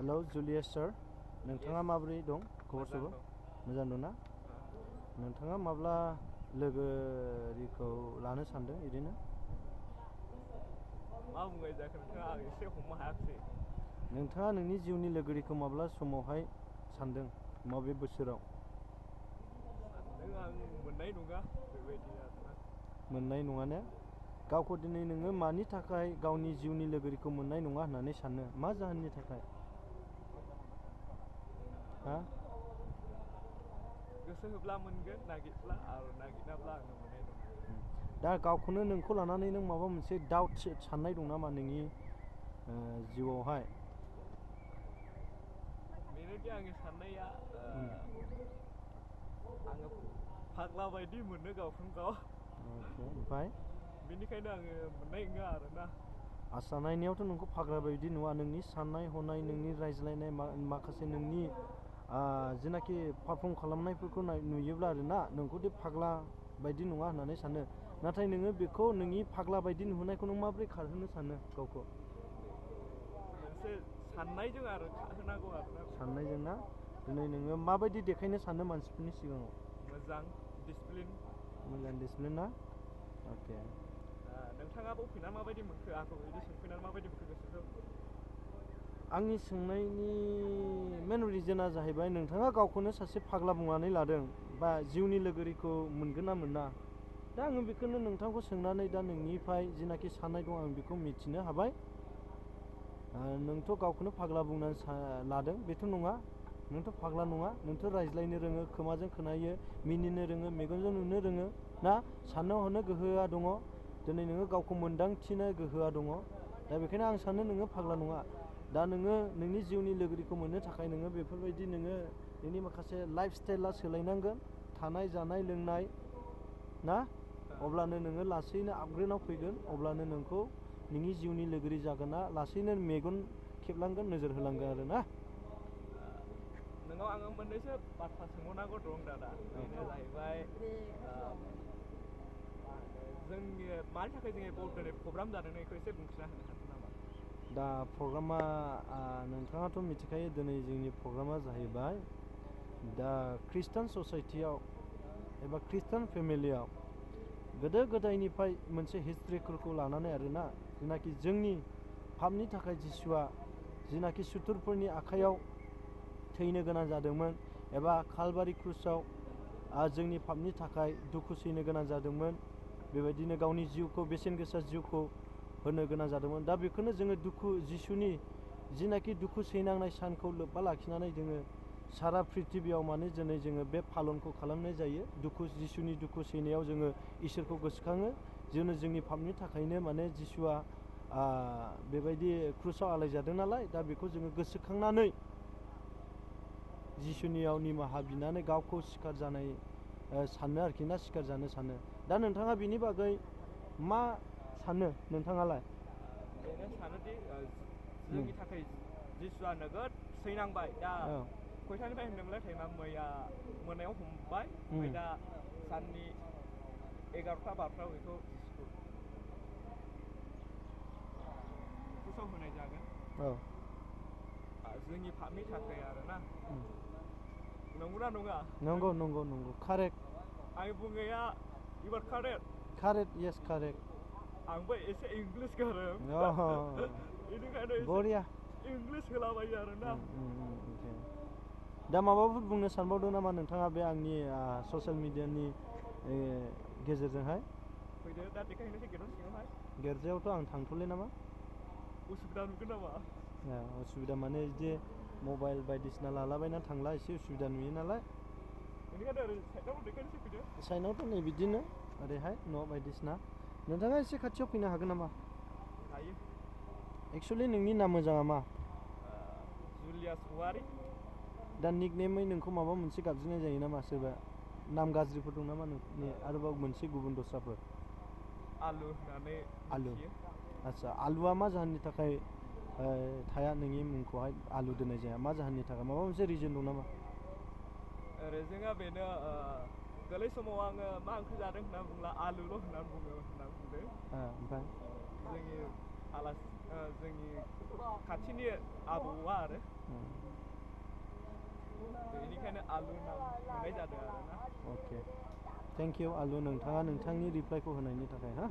hello जुलियास सार नोंथाङा माबोरै दं खबर सबर मोजां दं ना नोंथाङा माब्ला लोगोरिखौ लानो सानदों ओरैनो मा बुंबाय जाखो नोंथाङा आं एसे हमनो हायाखै नोंथाङा नोंनि जिउनि लोगोरिखौ माब्ला समावहाय सानदों माबे बोसोराव सानदों आं मोननाय नङा बेबायदि आरोना मोननाय नङा ने गावखौ दिनै नोङो मानि थाखाय गावनि जिउनि लोगोरिखौ मोननाय नङा होननानै सानो मा जाहोननि थाखाय हा गोसो होब्ला मोनगोन नागिरब्ला आरो नागिरनाब्ला आङो मोननाय नङा दा गावखौनो नोंखौ लानानै नों माबा मोनसे डाउट साननाय दं नामा नोंनि जिउआवहाय बेनोदि आंनि साननाया आङो फाग्ला बायदि मोनो गावखौनो गाव ओमफ्राय बेनिखायनो आङो मोननाय नङा आरोना आसा नायनायावथ' नोंखौ फाग्ला बायदि नुवा नोंनि साननाय हनाय नोंनि रायज्लायनाय माखासे नोंनि जेनाखि पारफर्म खालामनायफोरखौ नुयोब्ला आरोना नोंखौदि फाग्ला बायदि नङा होननानै सानो नाथाय नोङो बेखौ नोंनि फाग्ला बायदि नुहोनायखौ नों माबोरै खारहोनो सानो गावखौ मोनसे साननायजों आरो खारहोनांगौ आरोना साननायजों ना दिनै नोङो माबायदि देखायनो सानो मानसिफोरनि सिगाङाव मोजां डिसिप्लिन मोजां डिसिप्लिन ना अके नोंथाङाबो फैनानै माबायदि मोनखो आंखौ बिदि सोंफैनानै माबायदि मोनखो गोसोखौ आंनि सोंनायनि मेन रिजोना जाहैबाय नोंथाङा गावखौनो सासे फाग्ला बुंनानै लादों बा जिउनि लोगोरिखौ मोनगोन ना मोना दा आङो बेखौनो नोंथांखौ सोंनानै दा नोंनिफ्राय जिनाखि साननाय दं आं बेखौ मिथिनो हाबाय नोंथ' गावखौनो फाग्ला बुंनानै लादों बेथ' नङा नोंथ' फाग्ला नङा नोंथ' रायज्लायनो रोङो खोमाजों खोनायो मिनिनो रोङो मेगनजों नुनो रोङो ना साननो हनो गोहोआ दङ दिनै नोङो गावखौ मोनदांथिनो गोहोआ दङ दा बेखायनो आं सानो नोङो फाग्ला नङा दा नोङो नोंनि जिउनि लोगोरिखौ मोननो थाखाय नोङो बेफोरबायदि नोङो नोंनि माखासे लाइफ स्टाइला सोलायनांगोन थानाय जानाय लोंनाय ना अब्लानो नोङो लासैनो आपग्रेडाव फैगोन अब्लानो नोंखौ नोंनि जिउनि लोगोरि जागोना लासैनो मेगन खेबलांगोन नोजोर होलांगोन आरो ना नोंनाव आङो मोननैसो बाथ्रा सोंहरनांगौ दं दादा बेनो जाहैबाय जोंनि मानि थाखाय जोंनि दिनै प्रग्राम जादों बेखौ एसे बुंथिना होनो हागोन नामा दा प्रग्रामा नोंथाङाथ' मिथिखायो दिनै जोंनि प्रग्रामा जाहैबाय दा खृष्टान ससाइटियाव एबा खृष्टान फेमिलियाव गोदो गोदायनिफ्राय मोनसे हिस्ट्रिफोरखौ लानानै आरोना जेनाखि जोंनि पापनि थाखाय जिसुआ जेनाखि सुथुरफोरनि आखाइयाव थैनो गोनां जादोंमोन एबा कालभारि क्रुसाव जोंनि पापनि थाखाय दुखु सैनो गोनां जादोंमोन बेबायदिनो गावनि जिउखौ बेसेन गोसा जिउखौ होनो गोनां जादोंमोन दा बेखौनो जोङो दुखु जिसुनि जिनाखि दुखु सैनांनाय सानखौ लोब्बा लाखिनानै जोङो सारा प्रिथिबियाव माने दिनै जोङो बे फालनखौ खालामनाय जायो जिसुनि दुखु सैनायाव जोङो इसोरखौ गोसोखाङो जोंनि पापनि थाखायनो माने जिसुआ बेबायदि क्रुसाव आलायजादों नालाय दा बेखौ जोङो गोसोखांनानै जिसुनियाव निमाहा बिनानै गावखौ सिखार जानाय सानो आरोखि ना सिखार जानो सानो दा नोंथाङा बिनि बागै मा सानो नोंथाङालाय बेनो सानोदि जोंनि थाखाय जिसुआ नोगोद सैनांबाय दा खयथानिफ्राय होनदोंमोनलाय टाइमा मैया मोनायाव हमबाय ओमफ्राय दा साननि 11टा 12टायाव बेखौ क्रुसाव होनाय जागोन जोंनि पापनि थाखाय आरोना नंगौना नङा नंगौ नंगौ नंगौ कारेक्ट आं बुंनाया इबार कारेक्ट येस कारेक्ट आंबो एसे इंलिस गोरों बेनिखायनो बरिया इंलिस होलाबायो आरोना दा माबाफोर बुंनो सानबावदों नामा नोंथाङा बे आंनि ससियेल मिडियानि गेजेरजोंहाय फैदो दा देखायहैनोसै गेटआव सिङावहाय गिर्जायावथ' आं थांथ'ले नामा उसुबिदा नुगोन नामा उसुबिदा माने बिदि मबाइल बायदिसिना लालाबायना थांला एसे उसुबिदा नुयो नालाय बेनिखायनो ओरै साइडआव देखायनोसै फैदो साइडआवथ' नै बिदिनो ओरैहाय न' बायदिसिना नोंथाङा एसे खाथियाव फैनो हागोन नामा हायो एक्सुवेलि नोंनि नाम मोजाङा मा जुलियास औवारि दा निकनेमै नोंखौ माबा मोनसे गाबज्रिनाय जायो नामा सोरबा नाम गाज्रिफोर दं नामा नोंनि आरोबाव मोनसे गुबुन दस्राफोर आलु होननानै आलु आदसा आलुआ मा जाहोननि थाखाय थाया नोंनि मुंखौहाय आलु दोननाय जाया मा जाहोननि थाखाय माबा मोनसे रिजन दं नामा रिजोना बेनो गोरलै समाव आङो मा ओंख्रि जादों होनना बुंब्ला आलुल' होनना बुंदों ओमफ्राय जोंनि आलासि जोंनि खाथिनि आबौआ आरो बेनिखायनो आलु नाम मोननाय जादों आरोना अके थेंक इउ आलु नोंथाङा नोंथांनि रिप्लाइखौ होनायनि थाखाय हा